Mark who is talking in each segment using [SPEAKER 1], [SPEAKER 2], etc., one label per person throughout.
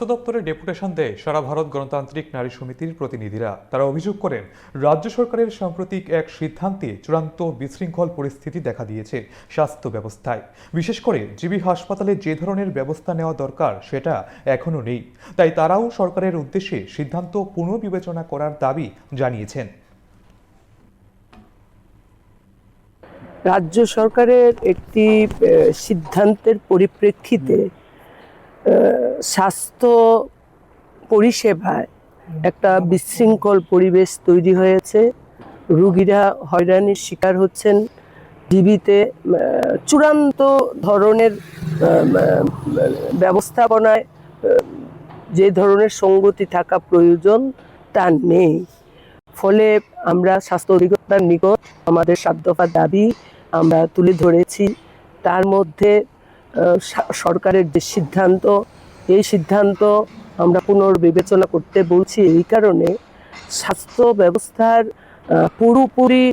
[SPEAKER 1] স্বাস্থ্য দপ্তরে ডেপুটেশন দেয় সারা ভারত গণতান্ত্রিক নারী সমিতির প্রতিনিধিরা। তারা অভিযোগ করেন, রাজ্য সরকারের সাম্প্রতিক এক সিদ্ধান্তে চূড়ান্ত বিশৃঙ্খল পরিস্থিতি দেখা দিয়েছে স্বাস্থ্য ব্যবস্থায়। বিশেষ করে জিবি হাসপাতালে যে ধরনের ব্যবস্থা নেওয়া দরকার সেটা এখনো নেই। তাই তারাও সরকারের উদ্দেশ্যে সিদ্ধান্ত পুনর্বিবেচনা করার দাবি জানিয়েছেন।
[SPEAKER 2] রাজ্য সরকারের একটি সিদ্ধান্তের পরিপ্রেক্ষিতে স্বাস্থ্য পরিষেবায় একটা বিশৃঙ্খল পরিবেশ তৈরি হয়েছে। রোগীরা হয়রানির শিকার হচ্ছেন। ডিবিতে চূড়ান্ত ধরনের ব্যবস্থাপনায় যে ধরনের সঙ্গতি থাকা প্রয়োজন তা নেই। ফলে আমরা স্বাস্থ্য অধিকর্তার নিকট আমাদের ৭ দফা দাবি আমরা তুলে ধরেছি। তার মধ্যে সরকারের যে সিদ্ধান্ত, এই সিদ্ধান্ত আমরা পুনর্বিবেচনা করতে বলছি এই কারণে, স্বাস্থ্য ব্যবস্থার পুরোপুরি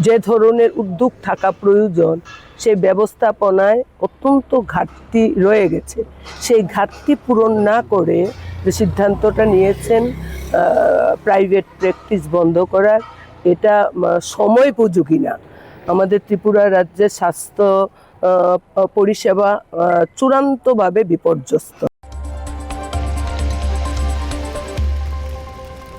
[SPEAKER 2] যে ধরনের উদ্যোগ থাকা প্রয়োজন সেই ব্যবস্থাপনায় অত্যন্ত ঘাটতি রয়ে গেছে। সেই ঘাটতি পূরণ না করে যে সিদ্ধান্তটা নিয়েছেন প্রাইভেট প্র্যাকটিস বন্ধ করার, এটা সময়োপযোগী না। আমাদের ত্রিপুরা রাজ্যের স্বাস্থ্য পরিষেবা চূড়ান্তভাবে বিপর্যস্ত।